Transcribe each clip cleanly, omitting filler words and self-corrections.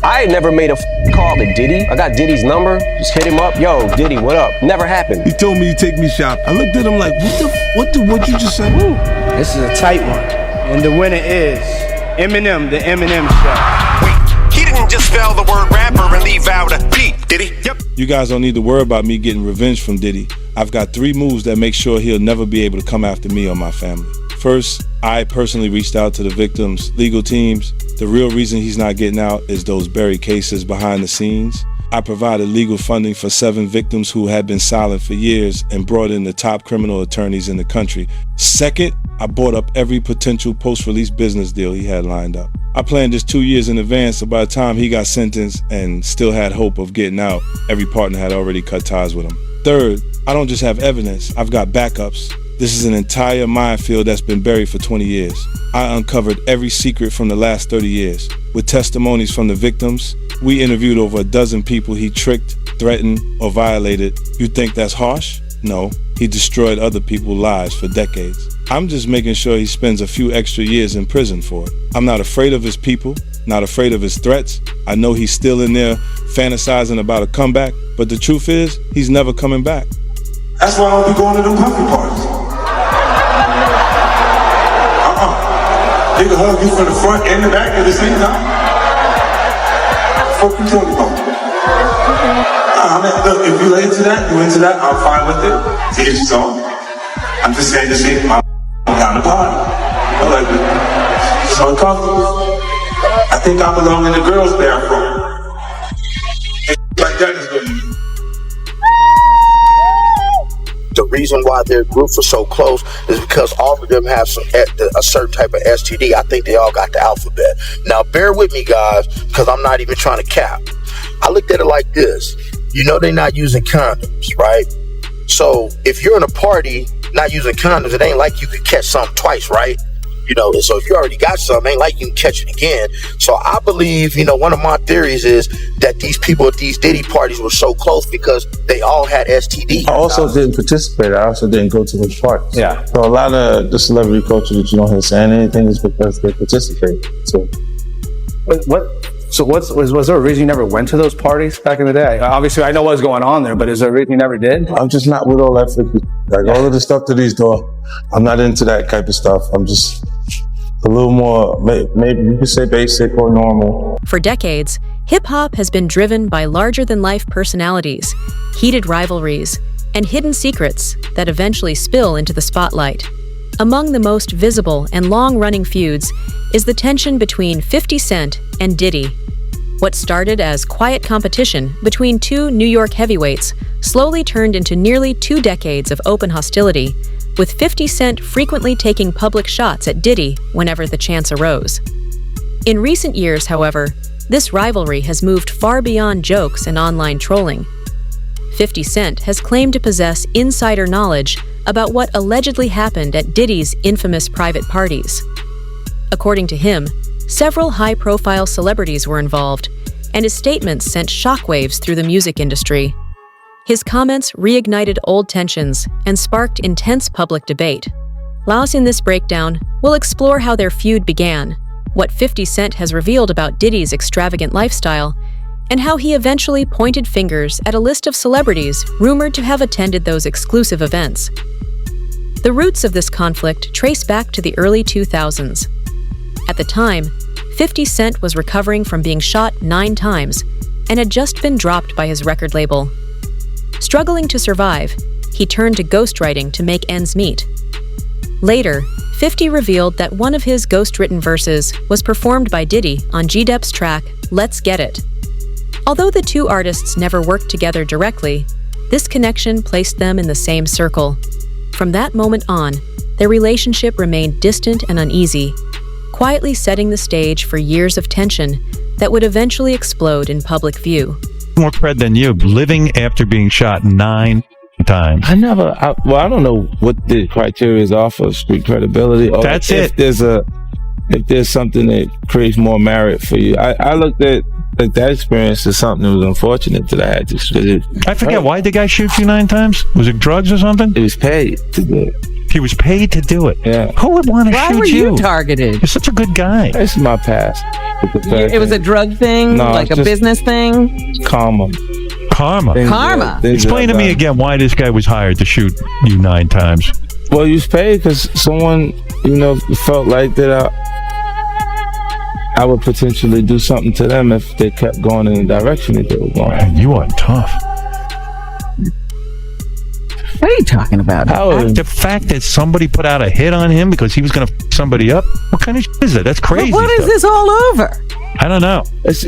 I had never made a call to Diddy. I got Diddy's number, just hit him up. Yo, Diddy, what up? Never happened. He told me to take me shopping. I looked at him like, what you just said? Woo. This is a tight one. And the winner is Eminem, the Eminem Show. Wait, he didn't just spell the word rapper and leave out a P, did he? Yep. You guys don't need to worry about me getting revenge from Diddy. I've got 3 moves that make sure he'll never be able to come after me or my family. First, I personally reached out to the victims' legal teams. The real reason he's not getting out is those buried cases behind the scenes. I provided legal funding for 7 victims who had been silent for years and brought in the top criminal attorneys in the country. Second, I bought up every potential post-release business deal he had lined up. I planned this 2 years in advance, so by the time he got sentenced and still had hope of getting out, every partner had already cut ties with him. Third, I don't just have evidence, I've got backups. This is an entire minefield that's been buried for 20 years. I uncovered every secret from the last 30 years. With testimonies from the victims, we interviewed over a dozen people he tricked, threatened, or violated. You think that's harsh? No, he destroyed other people's lives for decades. I'm just making sure he spends a few extra years in prison for it. I'm not afraid of his people, not afraid of his threats. I know he's still in there fantasizing about a comeback, but the truth is, he's never coming back. That's why I don't be going to them puppy parties. They can hug you from the front and the back at the same time. What the fuck you talking about? Look, if you into that, I'm fine with it. To each his own. I'm just saying this ain't my kind of party. I like it. It's uncomfortable. I think I belong in the girls' bathroom. Like that is good. The reason why their groups are so close is because all of them have a certain type of STD. I think they all got the alphabet. Now, bear with me, guys, because I'm not even trying to cap. I looked at it like this. You know they're not using condoms, right? So if you're in a party not using condoms, it ain't like you could catch something twice, right? You know, so if you already got something, ain't like you can catch it again. So I believe, one of my theories is that these people at these Diddy parties were so close because they all had STDs. I also didn't participate. I also didn't go to those parties. Yeah. So a lot of the celebrity culture that you don't hear saying anything is because they participate. So was there a reason you never went to those parties back in the day? Obviously, I know what was going on there, but is there a reason you never did? I'm just not with all that all of the stuff that he's doing. I'm not into that type of stuff. I'm just a little more, maybe you could say basic or normal. For decades, hip-hop has been driven by larger-than-life personalities, heated rivalries, and hidden secrets that eventually spill into the spotlight. Among the most visible and long-running feuds is the tension between 50 Cent and Diddy. What started as quiet competition between 2 New York heavyweights slowly turned into nearly 2 decades of open hostility, with 50 Cent frequently taking public shots at Diddy whenever the chance arose. In recent years, however, this rivalry has moved far beyond jokes and online trolling. 50 Cent has claimed to possess insider knowledge about what allegedly happened at Diddy's infamous private parties. According to him, several high-profile celebrities were involved, and his statements sent shockwaves through the music industry. His comments reignited old tensions and sparked intense public debate. Laos in this breakdown, we'll explore how their feud began, what 50 Cent has revealed about Diddy's extravagant lifestyle, and how he eventually pointed fingers at a list of celebrities rumored to have attended those exclusive events. The roots of this conflict trace back to the early 2000s. At the time, 50 Cent was recovering from being shot 9 times and had just been dropped by his record label. Struggling to survive, he turned to ghostwriting to make ends meet. Later, 50 revealed that one of his ghost-written verses was performed by Diddy on G-Dep's track, Let's Get It. Although the 2 artists never worked together directly, this connection placed them in the same circle. From that moment on, their relationship remained distant and uneasy, quietly setting the stage for years of tension that would eventually explode in public view. More cred than you, living after being shot 9 times. I don't know what the criteria is off of street credibility. Or That's if there's something that creates more merit for you. I looked at that experience as something that was unfortunate that I had to. I forget, why did the guy shoot you 9 times? Was it drugs or something? It was paid to do it. He was paid to do it. Yeah. Who would want to shoot you? Why were you targeted? You're such a good guy. It's my past. It was a drug thing, No, like a just- business thing. Karma. Karma. Explain to me again why this guy was hired to shoot you 9 times. Well, you was paid because someone, felt like that I would potentially do something to them if they kept going in the direction that they were going. Man, you are tough. What are you talking about? The fact that somebody put out a hit on him because he was going to f somebody up? What kind of shit is that? That's crazy. But what is this all over? I don't know. It's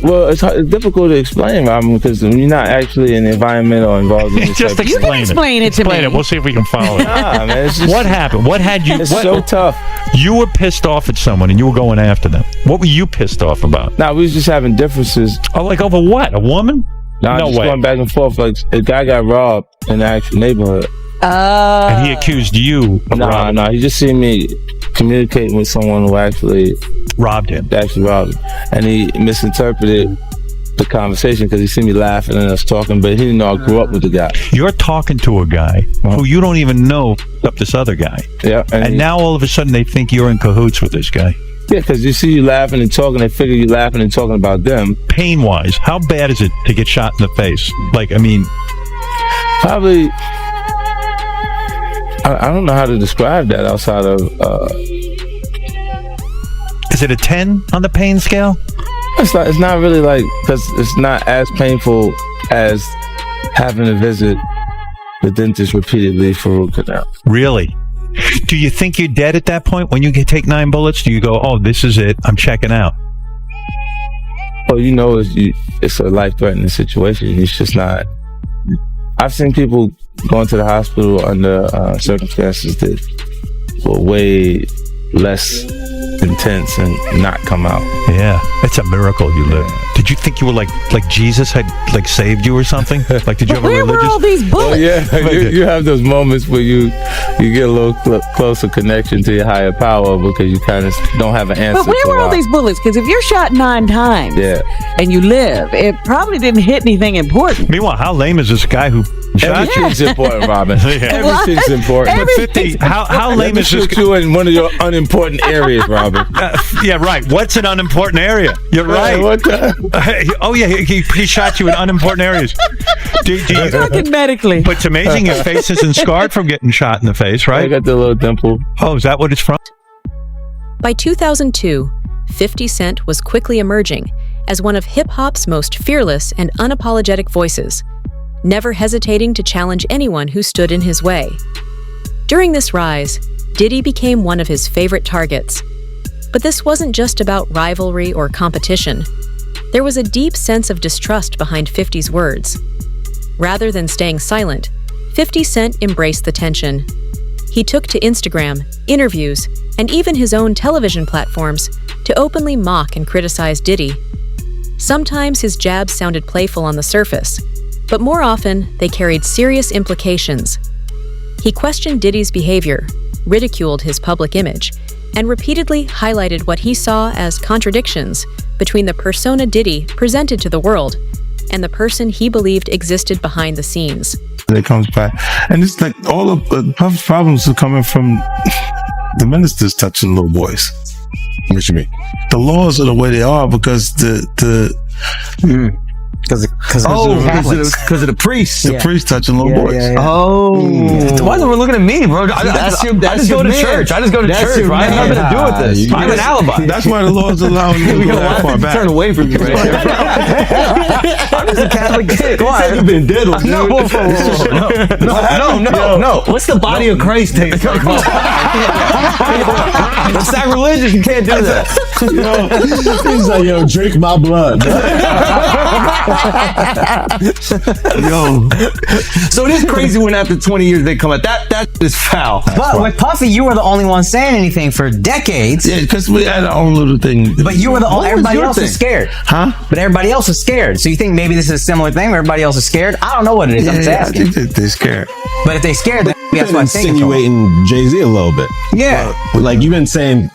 difficult to explain, Robin, because when you're not actually in the environment or involved in this Just type of- explain it. Explain it to me. We'll see if we can follow it. Nah, man, it's just, What happened? What had you? it's so tough. You were pissed off at someone and you were going after them. What were you pissed off about? Nah, we was just having differences. Oh, like over what? A woman? Nah, No just way. going back and forth. Like a guy got robbed in the actual neighborhood. And he accused you of robbing. Nah, he just seen me communicating with someone who actually robbed him. And he misinterpreted the conversation because he seen me laughing and us talking, but he didn't know I grew up with the guy. You're talking to a guy who you don't even know up this other guy. Yeah, And now all of a sudden they think you're in cahoots with this guy. Yeah, because you see you laughing and talking, they figure you laughing and talking about them. Pain-wise, how bad is it to get shot in the face? Like, I mean... Probably... I don't know how to describe that outside of... Is it a 10 on the pain scale? It's not really like... Because it's not as painful as having to visit the dentist repeatedly for root canal. Really? Do you think you're dead at that point when you take 9 bullets? Do you go, oh, this is it, I'm checking out? Well, it's a life-threatening situation. It's just not... I've seen people going to the hospital under circumstances that were way less intense and not come out. Yeah, it's a miracle you lived. Did you think you were like Jesus had saved you or something? Like, did you have a religious? Where were all these bullets? Well, yeah, you have those moments where you get a little closer connection to your higher power because you kind of don't have an answer. But where were all these bullets? Because if you're shot 9 times and you live, it probably didn't hit anything important. Meanwhile, how lame is this guy who shot you? Everything's important, Robin. Everything's important. But 50, how lame is this guy? You in one of your unimportant areas, Robin. Yeah, right. What's an unimportant area? You're right. What the? Oh, yeah, he shot you in unimportant areas. I'm talking medically. But it's amazing your face isn't scarred from getting shot in the face, right? I got the little dimple. Oh, is that what it's from? By 2002, 50 Cent was quickly emerging as one of hip-hop's most fearless and unapologetic voices, never hesitating to challenge anyone who stood in his way. During this rise, Diddy became one of his favorite targets. But this wasn't just about rivalry or competition. There was a deep sense of distrust behind 50's words. Rather than staying silent, 50 Cent embraced the tension. He took to Instagram, interviews, and even his own television platforms to openly mock and criticize Diddy. Sometimes his jabs sounded playful on the surface, but more often they carried serious implications. He questioned Diddy's behavior, ridiculed his public image, and repeatedly highlighted what he saw as contradictions between the persona Diddy presented to the world and the person he believed existed behind the scenes. It comes back. And it's like all of Puff's problems are coming from the ministers touching little boys. What you mean? The laws are the way they are because Because of the priests. The priests touching little boys. Oh. Why are we looking at me, bro? I just go to church. I just go to church, right? I have nothing to do with this. I have an alibi. That's why the laws allow you to go that far back. Turn away from you right now. I'm just a Catholic kid. Come on. You've been diddled, dude. No. What's the body of Christ taste like? It's sacrilegious. You can't do that. He's like, yo, drink my blood. Yo. So it is crazy when after 20 years they come out. That is foul. But with Puffy, you were the only one saying anything for decades. Yeah, because we had our own little thing. But you were the only. Everybody else was scared. Huh? But everybody else was scared. So you think maybe this is a similar thing where everybody else is scared? I don't know what it is. I'm just asking. I think they're scared. But if they're scared, then that's what I'm saying. Insinuating Jay-Z a little bit. Yeah. Like you've been saying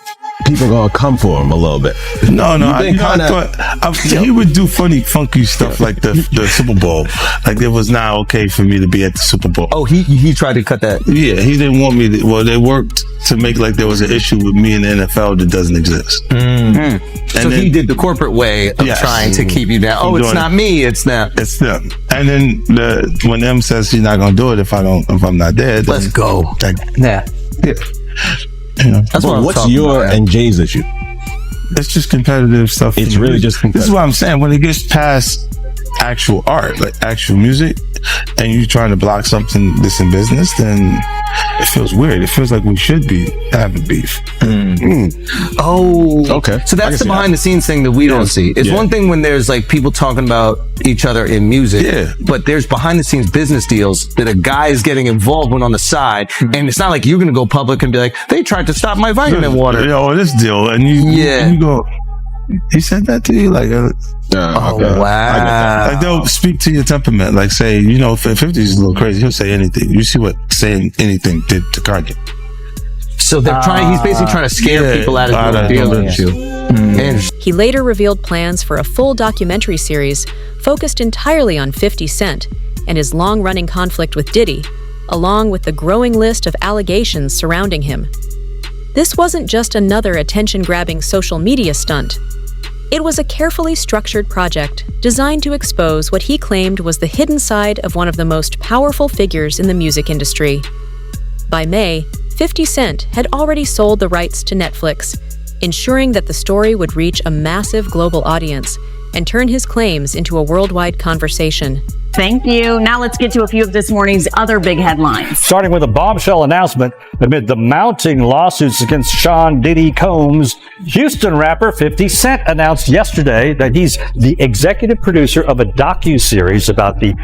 people gonna come for him a little bit. No, I thought he would do funny, funky stuff like the Super Bowl. Like it was not okay for me to be at the Super Bowl. Oh, he tried to cut that. Yeah, he didn't want me to. Well, they worked to make like there was an issue with me in the NFL that doesn't exist. So he did the corporate way of trying to keep you down. Oh, it's not me, it's them. It's them. And then when M says he's not gonna do it if I'm not there, then let's go. Yeah. That's what's your and Jay's issue? It's just competitive stuff. It's really just competitive. This is what I'm saying. When it gets past actual art, like actual music, and you're trying to block something that's in business, then it feels weird. It feels like we should be having beef. Oh, okay. So that's the behind the scenes thing that we don't see. It's one thing when there's like people talking about each other in music, but there's behind the scenes business deals that a guy is getting involved with on the side, and it's not like you're gonna go public and be like, they tried to stop my vitamin water. This deal, and you go, he said that to you, like, wow. Like they'll speak to your temperament, like say, you know, if 50's a little crazy, he'll say anything. You see what saying anything did to Kanye. So they're trying. He's basically trying to scare people out of dealing with you. He later revealed plans for a full documentary series focused entirely on 50 Cent and his long-running conflict with Diddy, along with the growing list of allegations surrounding him. This wasn't just another attention-grabbing social media stunt. It was a carefully structured project designed to expose what he claimed was the hidden side of one of the most powerful figures in the music industry. By May, 50 Cent had already sold the rights to Netflix, ensuring that the story would reach a massive global audience and turn his claims into a worldwide conversation. Thank you. Now let's get to a few of this morning's other big headlines. Starting with a bombshell announcement amid the mounting lawsuits against Sean Diddy Combs, Houston rapper 50 Cent announced yesterday that he's the executive producer of a docuseries about the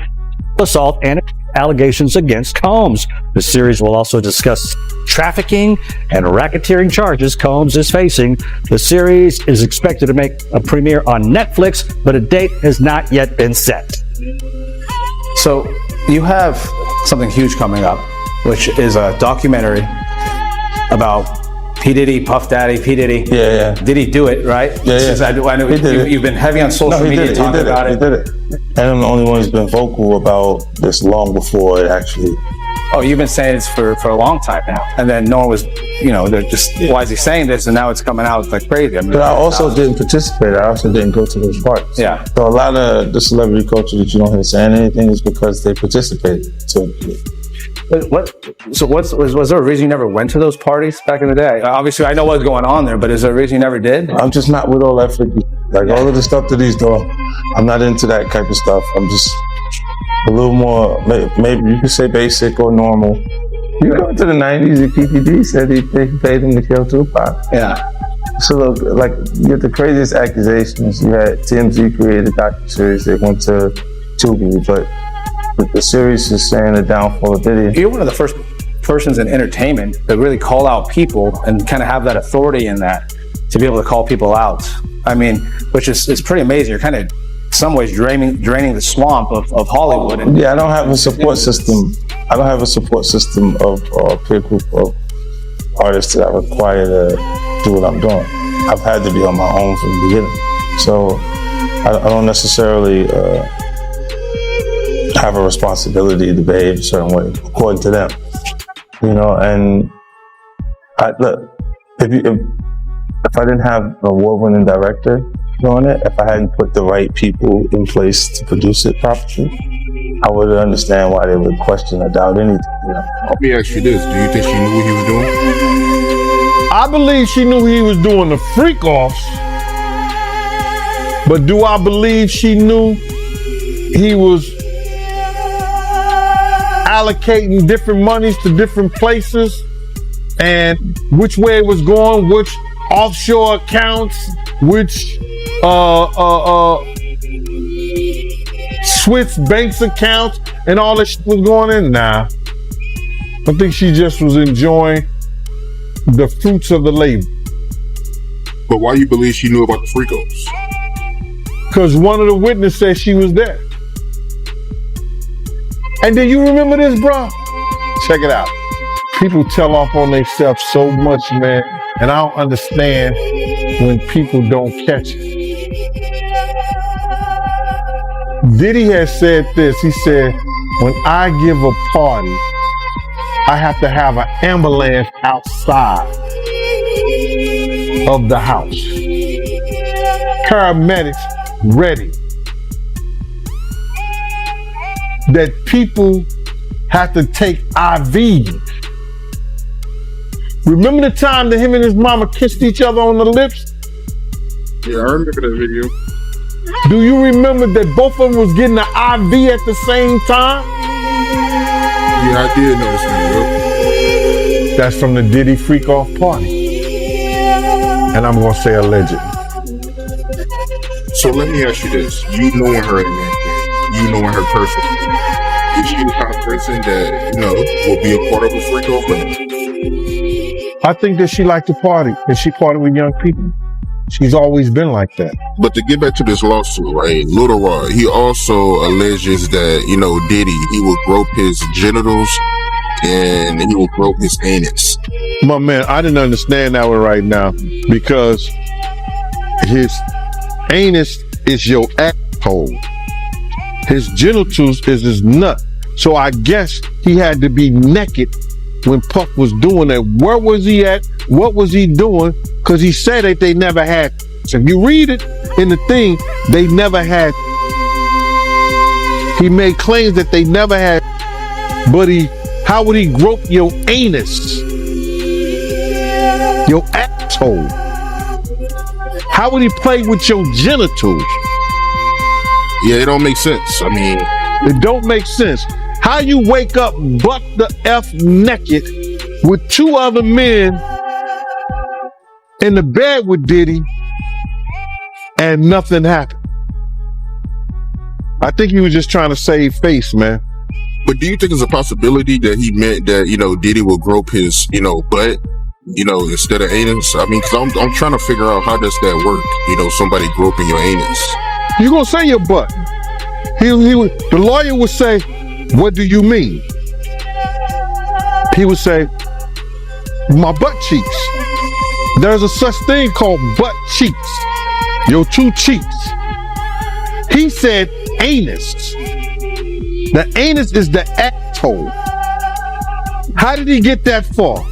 assault and allegations against Combs. The series will also discuss trafficking and racketeering charges Combs is facing. The series is expected to make a premiere on Netflix, but a date has not yet been set. So you have something huge coming up, which is a documentary about P. Diddy, Puff Daddy, P. Diddy. Yeah. Did he do it, right? Yeah. I know you've been heavy on social media talking about it. He did it. And I'm the only one who's been vocal about this long before it actually. Oh, you've been saying this for a long time now. And then no one was, they're just, why is he saying this? And now it's coming out like crazy. But I also didn't participate. I also didn't go to those parties. Yeah. So a lot of the celebrity culture that you don't hear saying anything is because they participated. Was there a reason you never went to those parties back in the day? Obviously, I know what's going on there, but is there a reason you never did? I'm just not with all that freaky. Like all of the stuff that he's doing, I'm not into that type of stuff. I'm just a little more, maybe you could say basic or normal. You go into the 90s, and PPD said he paid him to kill Tupac. Yeah. So look, like you get the craziest accusations. You had TMZ created a docuseries. They went to Tubi, but the series is saying the downfall of Diddy. You're one of the first persons in entertainment that really call out people and kind of have that authority in that to be able to call people out. I mean, which is pretty amazing. You're kind of, in some ways, draining the swamp of Hollywood. I don't have a support system. I don't have a support system of a peer group of artists that I require to do what I'm doing. I've had to be on my own from the beginning. So I don't necessarily have a responsibility to behave a certain way according to them. And if I didn't have an award-winning director doing it, if I hadn't put the right people in place to produce it properly, I would understand why they would question or doubt anything. Let me ask you this: do you think she knew what he was doing? I believe she knew he was doing the freak offs, but do I believe she knew he was allocating different monies to different places and which way it was going, which offshore accounts, which Swiss banks accounts, and all this shit was going in? Nah. I think she just was enjoying the fruits of the labor. But why you believe she knew about the freakos? Because one of the witnesses said she was there. And then you remember this, bro? Check it out. People tell off on themselves so much, man. And I don't understand when people don't catch it. Diddy has said this. He said, when I give a party, I have to have an ambulance outside of the house. Paramedics ready. That people have to take IVs. Remember the time that him and his mama kissed each other on the lips? Yeah, I remember that video. Do you remember that both of them was getting the IV at the same time? Yeah, I did notice that, bro. That's from the Diddy Freak Off party. And I'm gonna say allegedly. So let me ask you this. You knowing her in that thing, you knowing her personally, is she the kind of person that, will be a part of a freak off thing? I think that she liked to party, and she party with young people. She's always been like that. But to get back to this lawsuit, right? Lil Rod, he also alleges that, Diddy, he would grope his genitals and he would grope his anus. My man, I didn't understand that one right now because his anus is your asshole. His genitals is his nut. So I guess he had to be naked when Puff was doing that. Where was he at? What was he doing? Because he said that they never had. So if you read it in the thing, they never had. He made claims that they never had. But how would he grope your anus? Your asshole? How would he play with your genitals? Yeah, it don't make sense. I mean, it don't make sense. How you wake up butt the F naked with two other men in the bed with Diddy and nothing happened? I think he was just trying to save face, man. But do you think it's a possibility that he meant that, Diddy will grope his, butt, instead of anus? I mean, because I'm trying to figure out how does that work? Somebody groping your anus. You gonna say your butt. The lawyer would say, what do you mean? He would say, my butt cheeks. There's a such thing called butt cheeks. Your two cheeks. He said anus. The anus is the asshole. How did he get that far?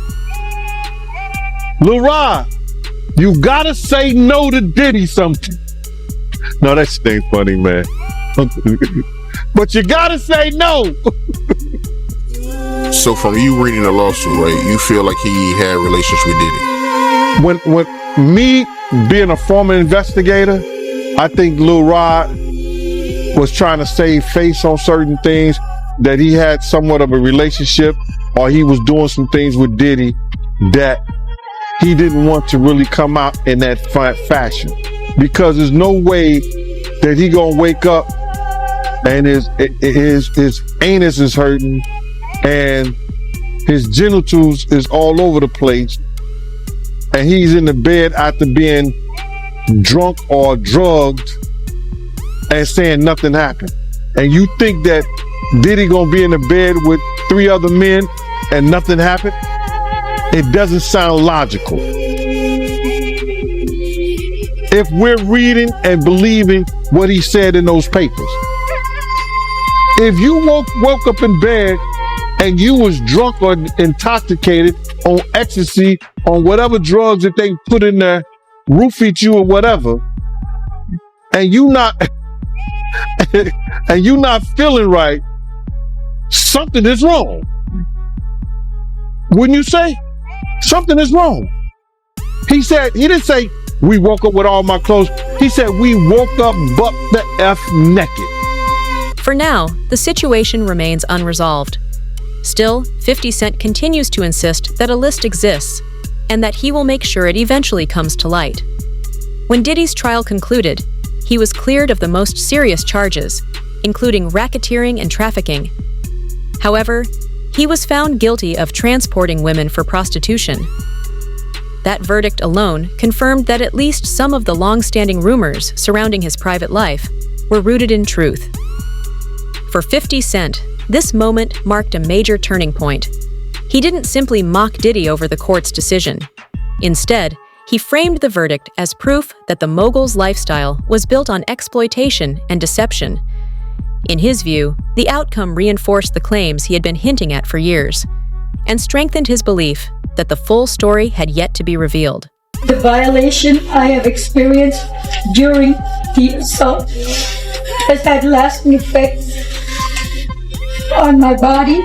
Lil Rod, you gotta say no to Diddy something. No, that shit ain't funny, man. But you gotta say no. So from you reading the lawsuit, right, you feel like he had relations with Diddy? When me being a former investigator, I think Lil Rod was trying to save face on certain things, that he had somewhat of a relationship or he was doing some things with Diddy that he didn't want to really come out in that fashion. Because there's no way that he gonna wake up and his anus is hurting and his genitals is all over the place and he's in the bed after being drunk or drugged and saying nothing happened. And you think that Diddy gonna be in the bed with 3 other men and nothing happened? It doesn't sound logical. If we're reading and believing what he said in those papers. If you woke up in bed and you was drunk or intoxicated on ecstasy, on whatever drugs that they put in there, roofied you or whatever, and you not feeling right, something is wrong. Wouldn't you say? Something is wrong. He didn't say, we woke up with all my clothes. He said, we woke up butt the F naked. For now, the situation remains unresolved. Still, 50 Cent continues to insist that a list exists and that he will make sure it eventually comes to light. When Diddy's trial concluded, he was cleared of the most serious charges, including racketeering and trafficking. However, he was found guilty of transporting women for prostitution. That verdict alone confirmed that at least some of the long-standing rumors surrounding his private life were rooted in truth. For 50 Cent, this moment marked a major turning point. He didn't simply mock Diddy over the court's decision. Instead, he framed the verdict as proof that the mogul's lifestyle was built on exploitation and deception. In his view, the outcome reinforced the claims he had been hinting at for years, and strengthened his belief that the full story had yet to be revealed. The violation I have experienced during the assault has had lasting effects on my body,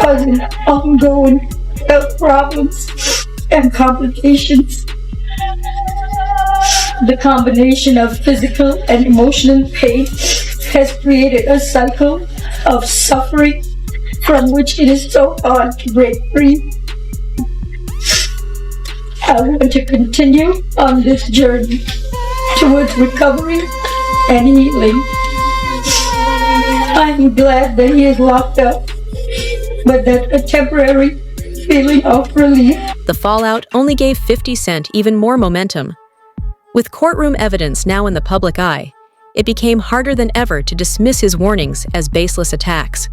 causing ongoing health problems and complications. The combination of physical and emotional pain has created a cycle of suffering from which it is so hard to break free. I want to continue on this journey towards recovery and healing. I'm glad that he is locked up, but that a temporary feeling of relief. The fallout only gave 50 Cent even more momentum. With courtroom evidence now in the public eye, it became harder than ever to dismiss his warnings as baseless attacks.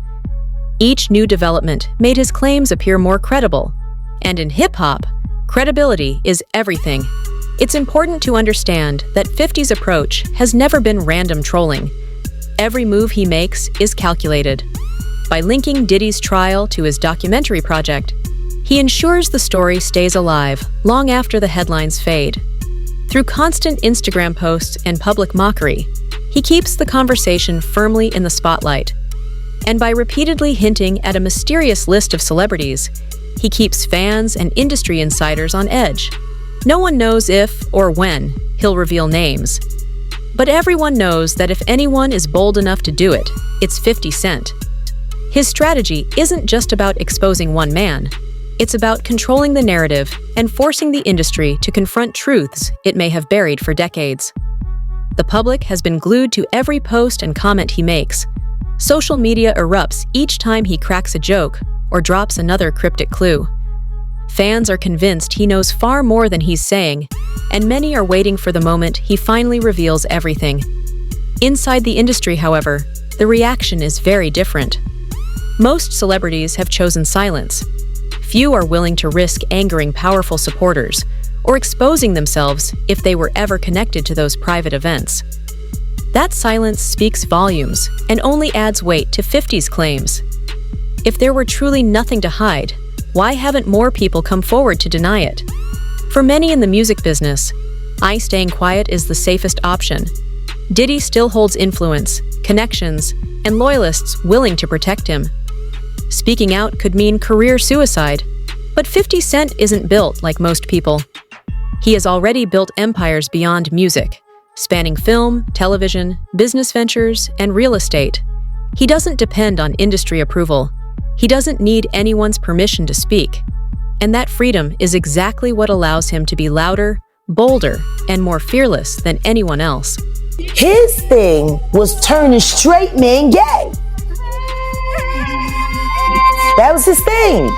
Each new development made his claims appear more credible, and in hip-hop, credibility is everything. It's important to understand that 50's approach has never been random trolling. Every move he makes is calculated. By linking Diddy's trial to his documentary project, he ensures the story stays alive long after the headlines fade. Through constant Instagram posts and public mockery, he keeps the conversation firmly in the spotlight. And by repeatedly hinting at a mysterious list of celebrities, he keeps fans and industry insiders on edge. No one knows if or when he'll reveal names. But everyone knows that if anyone is bold enough to do it, it's 50 Cent. His strategy isn't just about exposing one man. It's about controlling the narrative and forcing the industry to confront truths it may have buried for decades. The public has been glued to every post and comment he makes. Social media erupts each time he cracks a joke or drops another cryptic clue. Fans are convinced he knows far more than he's saying, and many are waiting for the moment he finally reveals everything. Inside the industry, however, the reaction is very different. Most celebrities have chosen silence. Few are willing to risk angering powerful supporters or exposing themselves if they were ever connected to those private events. That silence speaks volumes and only adds weight to 50's claims. If there were truly nothing to hide, why haven't more people come forward to deny it? For many in the music business, staying quiet is the safest option. Diddy still holds influence, connections, and loyalists willing to protect him. Speaking out could mean career suicide, but 50 Cent isn't built like most people. He has already built empires beyond music, spanning film, television, business ventures, and real estate. He doesn't depend on industry approval. He doesn't need anyone's permission to speak. And that freedom is exactly what allows him to be louder, bolder, and more fearless than anyone else. His thing was turning straight men gay. That was his thing.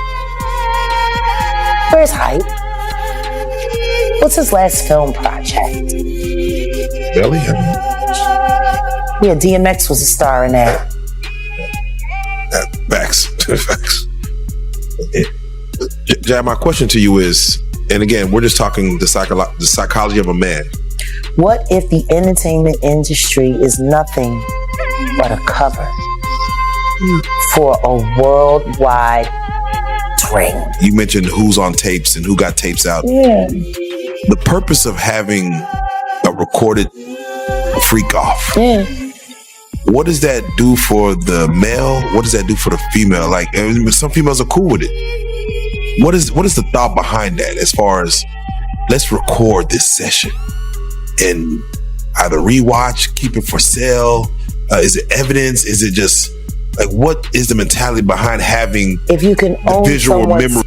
Where's Hype? What's his last film project? Belly? Yeah, DMX was a star in that. Facts. Facts. Jab, my question to you is, and again, we're just talking the psychology of a man. What if the entertainment industry is nothing but a cover for a worldwide dream? You mentioned who's on tapes and who got tapes out. Yeah. The purpose of having a recorded freak off. Yeah. What does that do for the male? What does that do for the female? Like, some females are cool with it. What is the thought behind that as far as, let's record this session and either rewatch, keep it for sale? Is it evidence? Is it just, like, what is the mentality behind having if you can the own visual memory?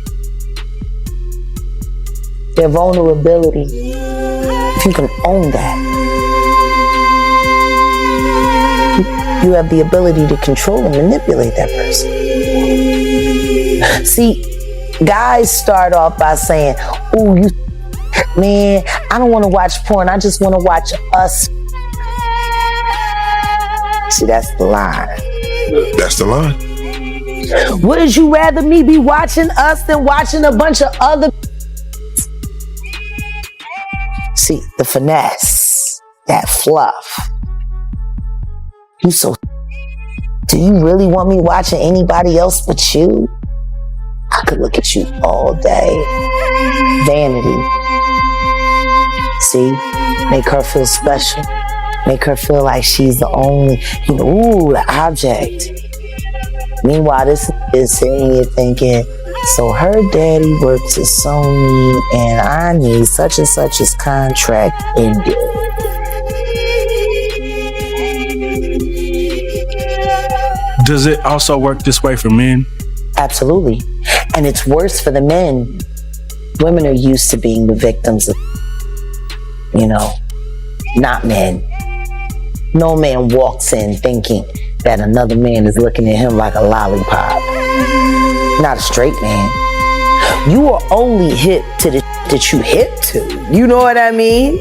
Their vulnerability, if you can own that, you have the ability to control and manipulate that person. See, guys start off by saying, "Ooh, man, I don't want to watch porn. I just want to watch us." See, that's the line. That's the line. Would you rather me be watching us than watching a bunch of other? See, the finesse, that fluff. You so. Do you really want me watching anybody else but you? I could look at you all day. Vanity. See, make her feel special. Make her feel like she's the only, the object. Meanwhile, this is sitting here thinking, so her daddy works at Sony and I need such and such's contract ended. Does it also work this way for men? Absolutely. And it's worse for the men. Women are used to being the victims of, not men. No man walks in thinking that another man is looking at him like a lollipop. Not a straight man. You are only hip to the that you hip to. You know what I mean?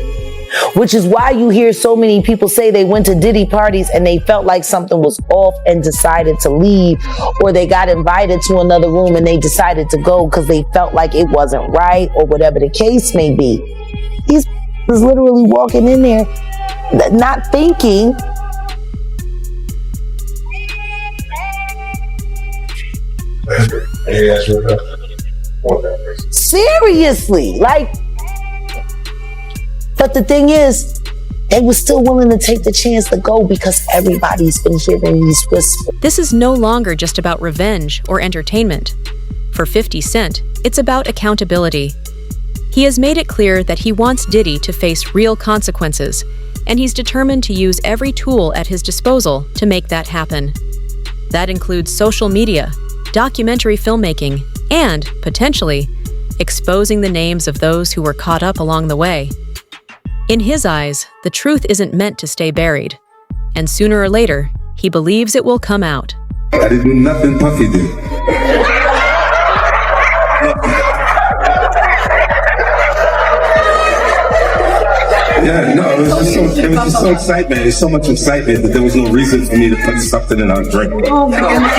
Which is why you hear so many people say they went to Diddy parties and they felt like something was off and decided to leave, or they got invited to another room and they decided to go because they felt like it wasn't right, or whatever the case may be. These was literally walking in there not thinking. Seriously, but the thing is, they were still willing to take the chance to go because everybody's been hearing these whispers. This is no longer just about revenge or entertainment. For 50 Cent, it's about accountability. He has made it clear that he wants Diddy to face real consequences, and he's determined to use every tool at his disposal to make that happen. That includes social media, documentary filmmaking, and, potentially, exposing the names of those who were caught up along the way. In his eyes, the truth isn't meant to stay buried, and sooner or later, he believes it will come out. I didn't do nothing Puffy did. Yeah, no, it was just so excitement. There's so much excitement that there was no reason for me to put something in our drink. Oh my goodness.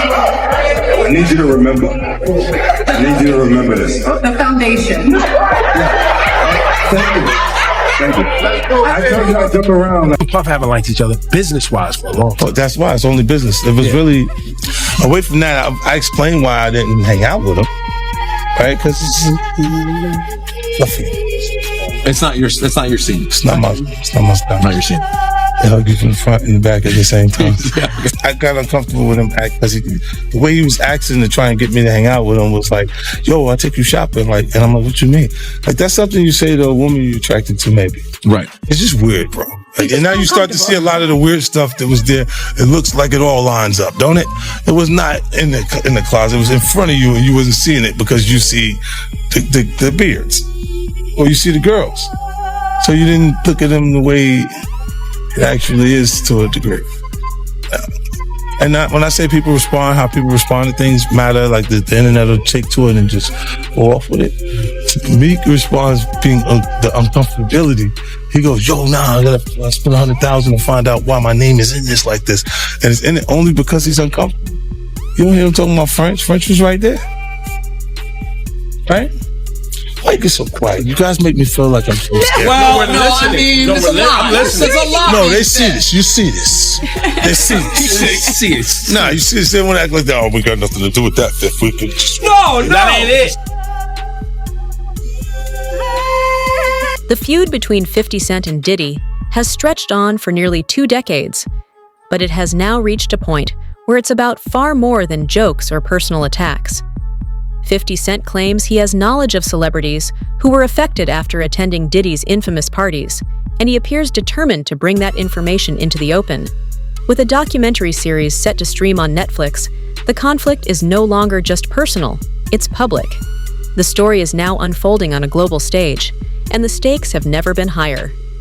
I need you to remember. I need you to remember this. The foundation. Thank you. Thank you. I told you I'd jump around. Puff haven't liked each other business-wise for a long time. Well, that's why it's only business. It was really away from that. I explained why I didn't hang out with him, right? Because it's not your scene. It's not my style. Not your scene. They hug you from the front and the back at the same time. I got uncomfortable with him because the way he was asking to try and get me to hang out with him was like, yo, I'll take you shopping. And I'm like, what you mean? That's something you say to a woman you're attracted to, maybe. Right. It's just weird, bro. And now you start to see a lot of the weird stuff that was there. It looks like it all lines up, don't it? It was not in the closet. It was in front of you and you wasn't seeing it because you see the beards. Or you see the girls. So you didn't look at them the way it actually is to a degree. And when I say people respond, how people respond to things matter, like the internet will take to it and just go off with it. Meek responds being the uncomfortability. He goes, yo, I gotta spend $100,000 to find out why my name is in this like this. And it's in it only because he's uncomfortable. You don't hear him talking about French. French was right there. Right? Why you get so quiet? You guys make me feel like I'm so scared. Well, I mean, there's a lot. There's a lot. No, they see this. You see this. They see this. They see it. Nah, you see this. They want to act like that. Oh, we got nothing to do with that. If we could just... No, that ain't it. The feud between 50 Cent and Diddy has stretched on for nearly 2 decades, but it has now reached a point where it's about far more than jokes or personal attacks. 50 Cent claims he has knowledge of celebrities who were affected after attending Diddy's infamous parties, and he appears determined to bring that information into the open. With a documentary series set to stream on Netflix, the conflict is no longer just personal, it's public. The story is now unfolding on a global stage, and the stakes have never been higher.